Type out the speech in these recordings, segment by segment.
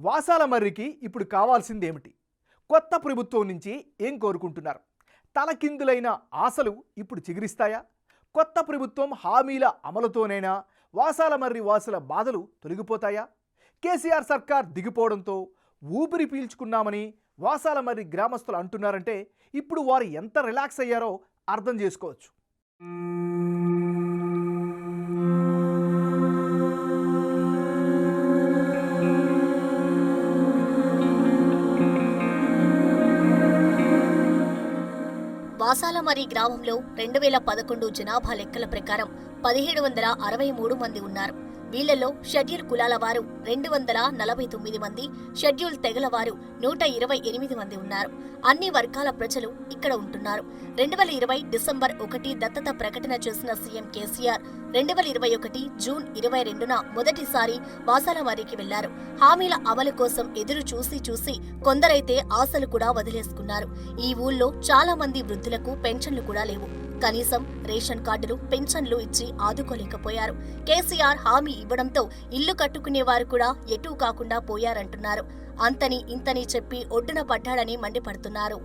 వాసాల మర్రికి ఇప్పుడు కావాల్సిందేమిటి? కొత్త ప్రభుత్వం నుంచి ఏం కోరుకుంటున్నారు? తలకిందులైన ఆశలు ఇప్పుడు చిగురిస్తాయా? కొత్త ప్రభుత్వం హామీల అమలుతోనైనా వాసాల మర్రి వాసుల బాధలు తొలగిపోతాయా? కేసీఆర్ సర్కార్ దిగిపోవడంతో ఊపిరి పీల్చుకున్నామని వాసాల మర్రి గ్రామస్తులు అంటున్నారంటే ఇప్పుడు వారు ఎంత రిలాక్స్ అయ్యారో అర్థం చేసుకోవచ్చు. వాసాలమర్రి గ్రామంలో 2011 జనాభా లెక్కల ప్రకారం 1763 మంది ఉన్నారు. వీళ్లలో షెడ్యూల్ కులాల వారు 249 మంది, షెడ్యూల్ తెగల వారు 128 మంది ఉన్నారు. అన్ని వర్గాల ప్రజలు ఇక్కడ ఉంటున్నారు. 2020 డిసెంబర్ 1 దత్తత ప్రకటన చేసిన సీఎం కేసీఆర్ 2021 జూన్ 22న మొదటిసారి వాసాలమర్రికి వెళ్లారు. హామీల అమలు కోసం ఎదురు చూసి కొందరైతే ఆశలు కూడా వదిలేసుకున్నారు. ఈ ఊళ్ళో చాలా మంది వృద్ధులకు పెన్షన్లు కూడా లేవు. కనీసం రేషన్ కార్డులు, పెన్షన్లు ఇచ్చి ఆదుకోలేకపోయారు. కేసీఆర్ హామీ ఇవ్వడంతో ఇల్లు కట్టుకునేవారు కూడా ఎటూ కాకుండా పోయారంటున్నారు. అంతని ఇంతని చెప్పి ఒడ్డున పడ్డాడని మండిపడుతున్నారు.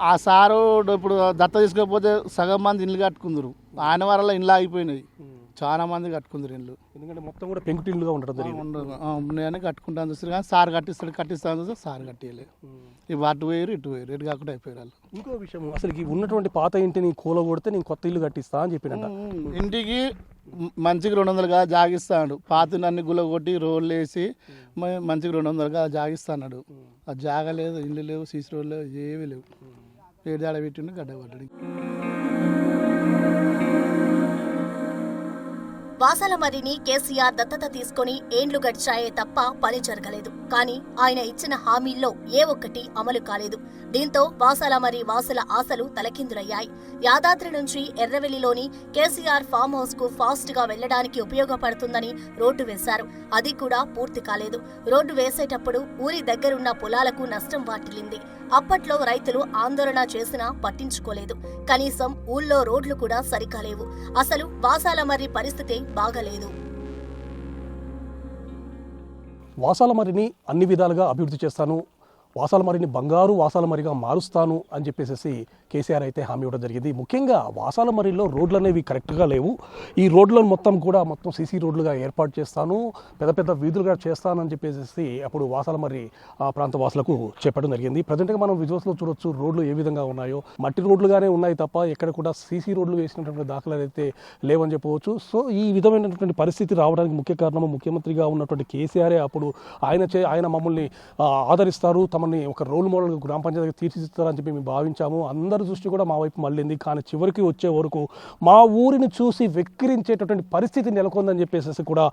ఆ సారు ఇప్పుడు దత్త తీసుకోకపోతే సగం మంది ఇల్లు కట్టుకుందరు. ఆయన వల్ల ఇల్లు ఆగిపోయినాయి. చాలా మంది కట్టుకుందరు ఇల్లు. ఎందుకంటే మొత్తం కూడా పెంకుటిల్లుగా ఉండదు కట్టుకుంటాను చూస్తారు కానీ సార్ కట్టిస్తాను చూస్తే సార్ కట్టియలేదు. ఇవి అటు పోయారు ఇటు పోయారు, ఎటు కాకుండా అయిపోయారు వాళ్ళు. ఇంకో విషయం, అసలు ఉన్నటువంటి పాత ఇంటిని కూలగొడితే నేను కొత్త ఇల్లు కట్టిస్తా అని చెప్పిన ఇంటికి మంచికి 200 జాగిస్తాడు. పాత అన్ని గులగొట్టి రోడ్లు వేసి మంచికి 200 జాగిస్తాడు. అది జాగలేదు, ఇల్లు లేవు, సీసీ రోడ్లు లేవు, ఏమీ లేవు. ఏడాడ పెట్టిండు గడ్డ పడ్డాడు. వాసాలమర్రిని కేసీఆర్ దత్తత తీసుకుని ఏండ్లు గడిచాయే తప్ప పని జరగలేదు. కానీ ఆయన ఇచ్చిన హామీల్లో ఏ ఒక్కటి అమలు కాలేదు. దీంతో వాసాలమర్రి వాసుల ఆశలు తలకిందులయ్యాయి. యాదాద్రి నుంచి ఎర్రవెల్లిలోని కేసీఆర్ ఫామ్ హౌస్ కు ఫాస్ట్ గా వెళ్లడానికి ఉపయోగపడుతుందని రోడ్డు వేశారు. అది కూడా పూర్తి కాలేదు. రోడ్డు వేసేటప్పుడు ఊరి దగ్గరున్న పొలాలకు నష్టం వాటిల్లింది. అప్పట్లో రైతులు ఆందోళన చేసినా పట్టించుకోలేదు. కనీసం ఊళ్ళో రోడ్లు కూడా సరికాలేవు. అసలు వాసాలమర్రి పరిస్థితి బాగలేదు. వాసాలమర్రిని అన్ని విధాలుగా అభివృద్ధి చేస్తాను, వాసాలమర్రిని బంగారు వాసాలమర్రిగా మారుస్తాను అని చెప్పేసి కేసీఆర్ అయితే హామీ ఇవ్వడం జరిగింది. ముఖ్యంగా వాసాలమర్రిలో రోడ్లు అనేవి కరెక్ట్గా లేవు. ఈ రోడ్లను మొత్తం సీసీ రోడ్లుగా ఏర్పాటు చేస్తాను, పెద్ద వీధులుగా చేస్తాను అని చెప్పేసి అప్పుడు వాసాలమర్రి ప్రాంత వాసులకు చెప్పడం జరిగింది. ప్రజెంట్గా మనం విజువల్స్లో చూడొచ్చు రోడ్లు ఏ విధంగా ఉన్నాయో. మట్టి రోడ్లుగానే ఉన్నాయి తప్ప ఎక్కడ కూడా సీసీ రోడ్లు వేసినటువంటి దాఖలాలు అయితే లేవని చెప్పవచ్చు. సో ఈ విధమైనటువంటి పరిస్థితి రావడానికి ముఖ్య కారణము ముఖ్యమంత్రిగా ఉన్నటువంటి కేసీఆరే. అప్పుడు ఆయన మమ్మల్ని ఆదరిస్తారు, తమని ఒక రోల్ మోడల్ గ్రామ పంచాయతీగా తీర్చిదిద్దుతారని చెప్పి మేము భావించాము. అందరి దృష్టి కూడా మా వైపు మళ్ళింది. కానీ చివరికి వచ్చే వరకు మా ఊరిని చూసి వెక్కిరించేటటువంటి పరిస్థితి నెలకొందని చెప్పేసి కూడా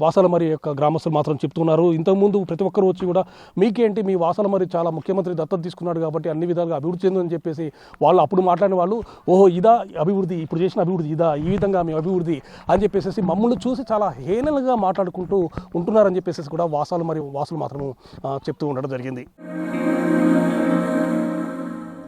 వాసాలమర్రి యొక్క గ్రామస్తులు మాత్రం చెప్తున్నారు. ఇంతకుముందు ప్రతి ఒక్కరు వచ్చి కూడా మీకేంటి, మీ వాసాలమర్రి చాలా ముఖ్యమంత్రి దత్తత తీసుకున్నాడు కాబట్టి అన్ని విధాలుగా అభివృద్ధి చెందని చెప్పేసి వాళ్ళు అప్పుడు మాట్లాడిన వాళ్ళు, ఓహో ఇదా అభివృద్ధి, ఇప్పుడు చేసిన అభివృద్ధి ఇదా, ఈ విధంగా మీ అభివృద్ధి అని చెప్పేసి మమ్మల్ని చూసి చాలా హేళనగా మాట్లాడుకుంటూ ఉంటున్నారని చెప్పేసి కూడా వాసాలమర్రి వాసులు మాత్రం చెప్తూ ఉండడం జరిగింది.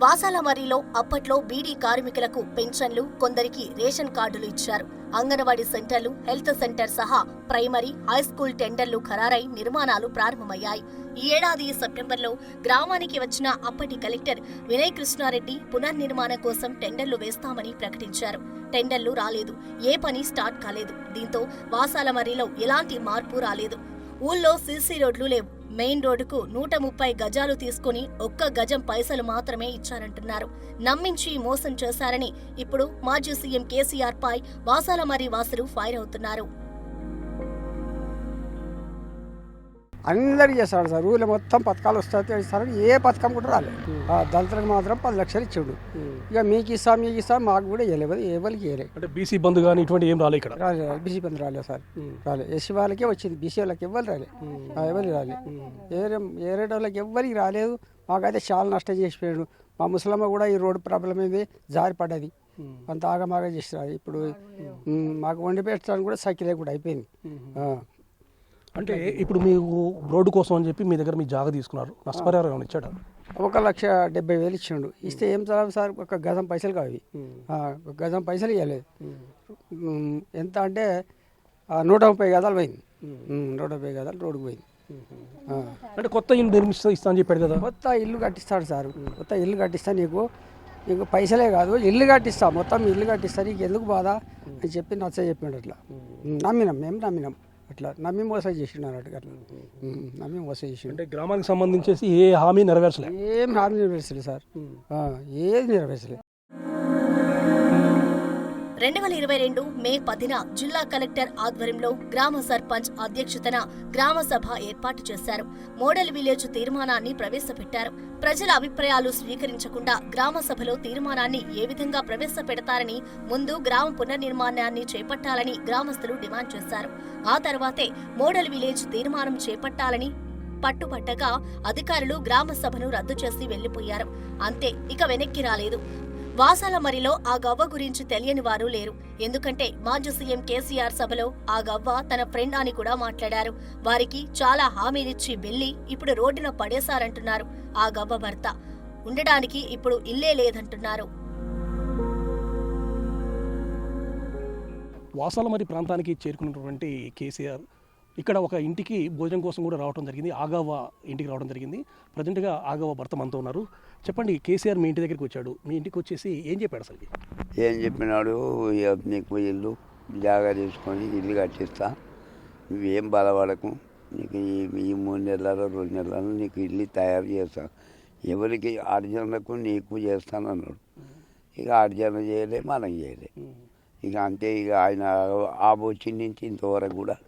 వాసాలమర్రిలో అప్పట్లో బీడీ కార్మికులకు పెన్షన్లు, కొందరికి రేషన్ కార్డులు ఇచ్చారు. అంగన్వాడీ సెంటర్లు, హెల్త్ సెంటర్ సహా ప్రైమరీ, హైస్కూల్ టెండర్లు ఖరారై నిర్మాణాలు ప్రారంభమయ్యాయి. ఈ ఏడాది సెప్టెంబర్లో గ్రామానికి వచ్చిన అప్పటి కలెక్టర్ వినయ్ కృష్ణారెడ్డి పునర్నిర్మాణం కోసం టెండర్లు వేస్తామని ప్రకటించారు. టెండర్లు రాలేదు, ఏ పని స్టార్ట్ కాలేదు. దీంతో వాసాలమర్రిలో ఎలాంటి మార్పు రాలేదు. ఊళ్ళో సీసీ రోడ్లు లేవు. మెయిన్ రోడ్డుకు 130 గజాలు తీసుకుని 1 గజం పైసలు మాత్రమే ఇచ్చారంటున్నారు. నమ్మించి మోసం చేశారని ఇప్పుడు మాజీ సీఎం కేసీఆర్ పై వాసాలమర్రి వాసులు ఫైర్ అవుతున్నారు. అందరికి చేస్తాడు సార్. ఊళ్ళో మొత్తం పథకాలు వస్తాయి ఇస్తారు. ఏ పథకం కూడా రాలేదు. దళితులకు మాత్రం 10 లక్షలు ఇచ్చాడు. ఇక మీకు ఇస్తాం మాకు కూడా ఇవ్వలేదు, ఎవరికి ఇవ్వలేదు. అంటే బీసీ బంధు కానీ ఇటువంటి ఏం రాలేదు ఇక్కడ. రాలేదు, బీసీ బంధు రాలేదు సార్. రాలేదు, ఎస్సీ వాళ్ళకే వచ్చింది, బీసీ వాళ్ళకి ఎవరికి రాలేదు. ఎవరికి రాలేదు, ఏరే వాళ్ళకి ఎవరికి రాలేదు. మాకైతే చాలా నష్టం చేసిపోయాడు. మా ముసలమ్మ కూడా ఈ రోడ్డు ప్రాబ్లం అయింది, జారి పడ్డది. అంత ఆగమాగా చేస్తారు. ఇప్పుడు మాకు వండి పెట్టడానికి కూడా సైకిల్ కూడా అయిపోయింది. అంటే ఇప్పుడు మీకు రోడ్డు కోసం అని చెప్పి మీ దగ్గర మీ జాగా తీసుకున్నారు, నష్టపరిహారం ఏమైనా ఇచ్చాడా? 1,70,000 ఇచ్చిండు. ఇస్తే ఏం చదువు సార్, ఒక గజం పైసలు కావి, ఒక గజం పైసలు ఇవ్వలేదు. ఎంత అంటే 130 గదాలు పోయింది. 130 గదాలు రోడ్డుకు పోయింది. అంటే కొత్త ఇల్లు నిర్మిస్తా ఇస్తా అని చెప్పాడు కదా. కొత్త ఇల్లు కట్టిస్తాడు సార్, కొత్త ఇల్లు కట్టిస్తా, నీకు పైసలే కాదు ఇల్లు కట్టిస్తా, మొత్తం ఇల్లు కట్టిస్తా, నీకు ఎందుకు బాధ అని చెప్పి నచ్చ చెప్పిండు. అట్లా నమ్మినాం, మేము నమ్మినాం, అట్లా నమ్మి మోసం చేసిండు అన్నట్టుగా, అట్లా నమ్మి మోసం చేసిండు. అంటే గ్రామానికి సంబంధించేసి ఏ హామీ నెరవేర్చలేదు, ఏం హామీ నెరవేర్చలేదు సార్, ఏది నెరవేర్చలేదు. 2022 మే 10న జిల్లా కలెక్టర్ ఆధ్వర్యంలో గ్రామ సర్పంచ్ అధ్యక్షతన గ్రామ సభ ఏర్పాటు చేశారు. మోడల్ విలేజ్ తీర్మానాన్ని ప్రవేశపెట్టారు. ప్రజల అభిప్రాయాలు స్వీకరించకుండా గ్రామ సభలో తీర్మానాన్ని ఏ విధంగా ప్రవేశపెడతారని ముందు గ్రామ పునర్నిర్మాణాన్ని చేపట్టాలని గ్రామస్తులు డిమాండ్ చేశారు. ఆ తర్వాతే మోడల్ విలేజ్ తీర్మానం చేపట్టాలని పట్టుబట్టగా అధికారులు గ్రామ సభను రద్దు చేసి వెళ్లిపోయారు. అంతే, ఇక వెనక్కి రాలేదు. వాసాలమరిలో ఆ గవ్వ గురించి తెలియని వారు లేరు. ఎందుకంటే మాజీ సీఎం కేసీఆర్ సభలో ఆ గవ్వ తన ఫ్రెండ్ అని కూడా మాట్లాడారు. వారికి చాలా హామీలిచ్చి వెళ్లి ఇప్పుడు రోడ్డున పడేశారంటున్నారు. ఆ గవ్వ భర్త ఉండడానికి ఇప్పుడు ఇల్లే లేదంటున్నారు. వాసాలమరి ప్రాంతానికి చేరుకున్నటువంటి కేసీఆర్ ఇక్కడ ఒక ఇంటికి భోజనం కోసం కూడా రావడం జరిగింది. ఆగవ్వ ఇంటికి రావడం జరిగింది. ప్రజెంట్గా ఆగవ్వ భర్త మనతో ఉన్నారు. చెప్పండి, కేసీఆర్ మీ ఇంటి దగ్గరికి వచ్చాడు, మీ ఇంటికి వచ్చేసి ఏం చెప్పాడు అసలు? ఏం చెప్పినాడు, నీకు ఇల్లు జాగా తీసుకొని ఇల్లు కట్టిస్తా, నువ్వేం బాధపడకు, నీకు ఈ 3 నెలలు 2 నెలలు నీకు ఇల్లు తయారు చేస్తా, ఎవరికి ఆర్జనలకు నీకు చేస్తాను అన్నాడు. ఇక ఆర్జన చేయలే, మనం చేయలే. ఇక అంతే. ఇక ఆయన ఆబొచ్చి నుంచి ఇంతవరకు కూడా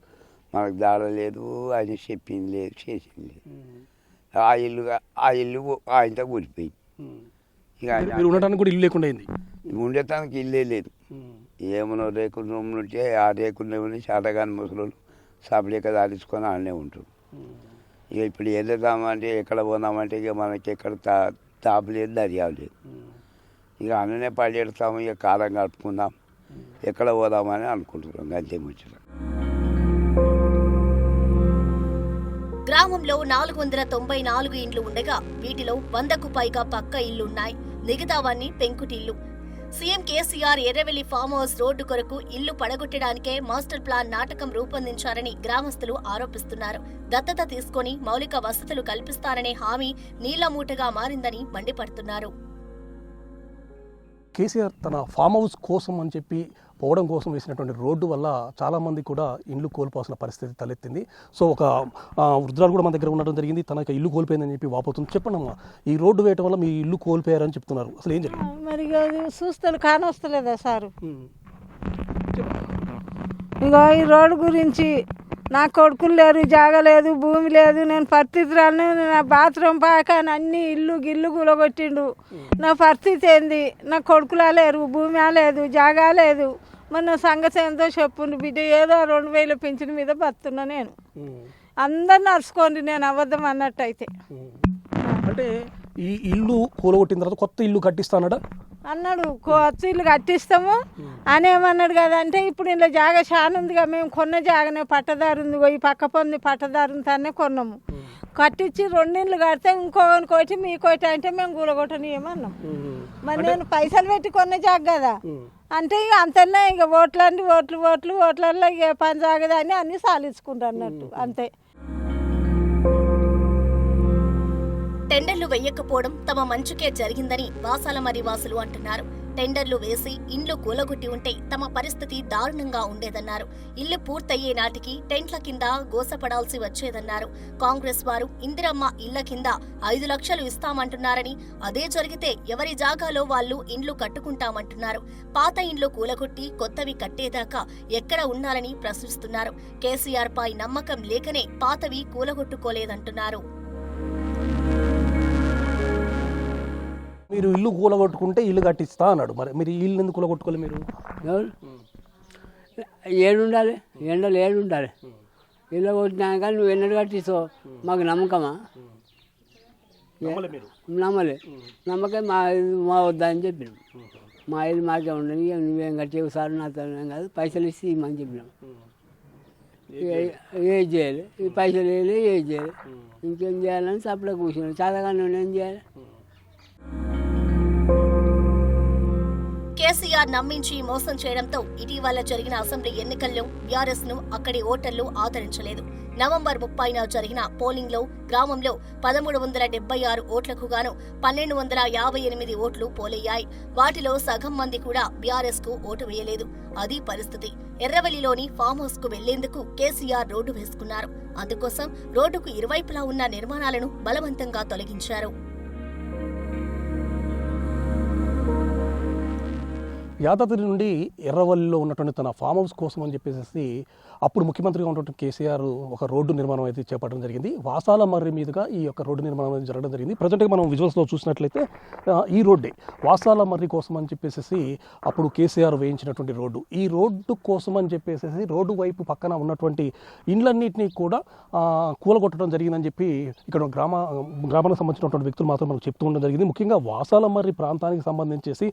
మనకు దాడలేదు, ఆయన చెప్పింది లేదు, చేసింది లేదు. ఆ ఇల్లు ఆయనతో కూలిపోయింది. ఇక మీరు ఉండటానికి కూడా ఇల్లు లేకుండా అయింది. ఉండటానికి ఇల్లే లేదు. ఏమన్నా రేకుల రూములు ఉంటే ఆ రేకుల శాతగాని ముసలు సపలేక దాడించుకొని ఆడనే ఉంటారు. ఇక ఇప్పుడు వెళ్దామంటే ఎక్కడ పోదామంటే ఇక మనకి ఎక్కడ తాపు లేదు, దర్యావు లేదు. ఇక అన్ననే పడేస్తాము, ఇక కాలం కట్టుకుందాం, ఎక్కడ పోదామని అనుకుంటున్నాం. అంతే ముచ్చట. గ్రామంలో 494 ఇండ్లు ఉండగా వీటిలో 100కు పైగా పక్క ఇళ్లున్నాయి. మిగతావన్నీ పెంకుటిల్లు. CM KCR Erravelli farm house road కొరకు ఇల్లు పడగొట్టడానికే మాస్టర్ ప్లాన్ నాటకం రూపొందించారని గ్రామస్తులు ఆరోపిస్తున్నారు. దత్తత తీసుకొని మౌలిక వసతులు కల్పిస్తారనే హామీ నీళ్లమూటగా మారిందని మండిపడుతున్నారు. కేసీఆర్ తన ఫామ్ హౌస్ కోసం అని చెప్పి పోవడం కోసం వేసినటువంటి రోడ్డు వల్ల చాలామంది కూడా ఇల్లు కోల్పోవాల్సిన పరిస్థితి తలెత్తింది. సో ఒక వృద్ధురాలు కూడా మన దగ్గర ఉండడం జరిగింది. తనకి ఇల్లు కోల్పోయిందని చెప్పి వాపోతుంది. చెప్పండి అమ్మా, ఈ రోడ్డు వేయటం వల్ల మీ ఇల్లు కోల్పోయారని చెప్తున్నారు, అసలు ఏం జరిగింది? మరి చూస్తారు కానొస్తలేదా సారు? ఇగో ఈ రోడ్డు గురించి నా కొడుకులు లేరు, జాగ లేదు, భూమి లేదు, నేను పరిస్థితులను నా బాత్రూమ్ పాకాను అన్ని ఇల్లు గిల్లు కూలగొట్టిండు. నా పరిస్థితి ఏంది? నా కొడుకులా లేరు, భూమి లేదు, జాగా లేదు. మన సంగతి ఏందో చెప్పుండు బిడ్డ. ఏదో 2,000 పింఛన్ మీద బతున్నా నేను. అందరిని అరుచుకోండి నేను అబద్ధం అన్నట్టయితే. అంటే ఈ ఇల్లు కూలగొట్టిన తర్వాత కొత్త ఇల్లు కట్టిస్తానడా అన్నాడు. కొత్త ఇల్లు కట్టిస్తాము అని ఏమన్నాడు కదా. అంటే ఇప్పుడు ఇలా జాగా చాలా ఉందిగా, మేము కొన్న జాగానే పట్టదారు ఉంది, ఈ పక్క పొంది పట్టదారు ఉందనే కొన్నాము. కట్టించి 2 ఇళ్ళు కడితే ఇంకోటి మీకోటి అంటే మేము కూలగొట్టని ఏమన్నాం. మరి నేను పైసలు పెట్టి కొన్న జాగ కదా. అంటే ఇక అంతనే ఇక ఓట్లలో ఇక పని జాగదని అన్నీ సాలించుకుంటా అన్నట్టు అంతే. టెండర్లు వేయకపోవడం తమ మంచుకే జరిగిందని వాసాలమరి వాసులు అంటున్నారు. టెండర్లు వేసి ఇండ్లు కూలగొట్టి ఉంటే తమ పరిస్థితి దారుణంగా ఉండేదన్నారు. ఇల్లు పూర్తయ్యే నాటికి టెంట్ల కింద గోసపడాల్సి వచ్చేదన్నారు. కాంగ్రెస్ వారు ఇందిరమ్మ ఇళ్ల కింద 5 లక్షలు ఇస్తామంటున్నారని, అదే జరిగితే ఎవరి జాగాలో వాళ్ళు ఇండ్లు కట్టుకుంటామంటున్నారు. పాత ఇండ్లు కూలగొట్టి కొత్తవి కట్టేదాకా ఎక్కడ ఉన్నారని ప్రశ్నిస్తున్నారు. కేసీఆర్ పై నమ్మకం లేకనే పాతవి కూలగొట్టుకోలేదంటున్నారు. మీరు ఇల్లు కూలగొట్టుకుంటే ఇల్లు కట్టిస్తా అన్నాడు. మరి మీరు ఇల్లు ఎందుకు కూలగొట్టుకోవాలి? మీరు ఏడుండాలి, ఎండలు ఏడుండాలి. ఇల్లు కొట్టినా కానీ నువ్వు ఎన్నడు కట్టిస్తావు, మాకు నమ్మకమా? నమ్మలే. నమ్మకం మా వద్దా అని చెప్పినాం. మా ఇల్లు మాకే ఉండని, నువ్వేం కట్టేవు సార్ నాతో కాదు, పైసలు ఇస్తే ఇమ్మని చెప్పినాం. ఏం చేయాలి, ఈ పైసలు వేయలే ఏం చేయాలి, ఇంకేం చేయాలని సప్లై కూర్చున్నాను. చదవగానే ఏం చేయాలి? కేసీఆర్ నమ్మించి మోసం చేయడంతో ఇటీవల జరిగిన అసెంబ్లీ ఎన్నికల్లో బీఆర్ఎస్ ను అక్కడి ఓటర్లు ఆదరించలేదు. నవంబర్ 30న జరిగిన పోలింగ్ లో గ్రామంలో 1376 ఓట్లకు గాను 1258 ఓట్లు పోలయ్యాయి. వాటిలో సగం మంది కూడా బీఆర్ఎస్ కు ఓటు వేయలేదు. అది పరిస్థితి. ఎర్రవల్లిలోని ఫామ్ హౌస్ కు వెళ్లేందుకు కేసీఆర్ రోడ్డు వేసుకున్నారు. అందుకోసం రోడ్డుకు ఇరువైపులా ఉన్న నిర్మాణాలను బలవంతంగా తొలగించారు. యాదాద్రి నుండి ఎర్రవల్లిలో ఉన్నటువంటి తన ఫామ్ హౌస్ కోసం అని చెప్పేసి అప్పుడు ముఖ్యమంత్రిగా ఉన్నటువంటి కేసీఆర్ ఒక రోడ్డు నిర్మాణం అయితే చేపట్టడం జరిగింది. వాసాల మర్రి మీదుగా ఈ యొక్క రోడ్డు నిర్మాణం అనేది జరగడం జరిగింది. ప్రజెంట్గా మనం విజువల్స్లో చూసినట్లయితే ఈ రోడ్డే వాసాల మర్రి కోసం అని చెప్పేసి అప్పుడు కేసీఆర్ వేయించినటువంటి రోడ్డు. ఈ రోడ్డు కోసం అని చెప్పేసి రోడ్డు వైపు పక్కన ఉన్నటువంటి ఇండ్లన్నింటినీ కూడా కూలగొట్టడం జరిగిందని చెప్పి ఇక్కడ గ్రామానికి సంబంధించినటువంటి వ్యక్తులు మాత్రం మనకు చెప్తూ ఉండడం జరిగింది. ముఖ్యంగా వాసాల మర్రి ప్రాంతానికి సంబంధించేసి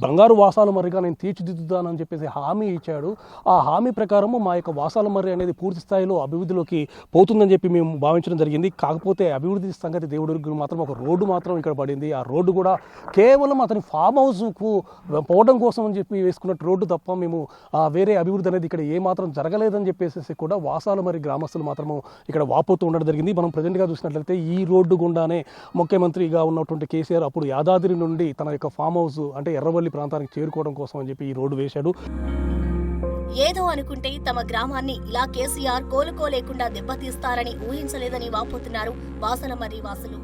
బంగారు వాసాల మర్రిగా నేను తీర్చిదిద్దుతానని చెప్పేసి హామీ ఇచ్చాడు. ఆ హామీ ప్రకారము మా యొక్క వాసాల మర్రి అనేది పూర్తి స్థాయిలో అభివృద్ధిలోకి పోతుందని చెప్పి మేము భావించడం జరిగింది. కాకపోతే అభివృద్ధి సంగతి దేవుడికి మాత్రం ఒక రోడ్డు మాత్రం ఇక్కడ పడింది. ఆ రోడ్డు కూడా కేవలం అతని ఫామ్ హౌస్కు పోవడం కోసం అని చెప్పి వేసుకున్నట్టు రోడ్డు తప్ప మేము వేరే అభివృద్ధి అనేది ఇక్కడ ఏమాత్రం జరగలేదని చెప్పేసి కూడా వాసాల మర్రి గ్రామస్తులు మాత్రము ఇక్కడ వాపోతూ ఉండడం జరిగింది. మనం ప్రజెంట్గా చూసినట్లయితే ఈ రోడ్డు గుండానే ముఖ్యమంత్రిగా ఉన్నటువంటి కేసీఆర్ అప్పుడు యాదాద్రి నుండి తన యొక్క ఫామ్ హౌస్ అంటే ఎర్రవల్లి ప్రాంతానికి చేరుకోవడం కోసం అని చెప్పి ఈ రోడ్డు వేశాడు. ఏదో అనుకుంటే తమ గ్రామాన్ని ఇలా కేసీఆర్ కోలుకోలేకుండా దెబ్బతీస్తారని ఊహించలేదని వాపోతున్నారు వాసల మర్రి వాసులు.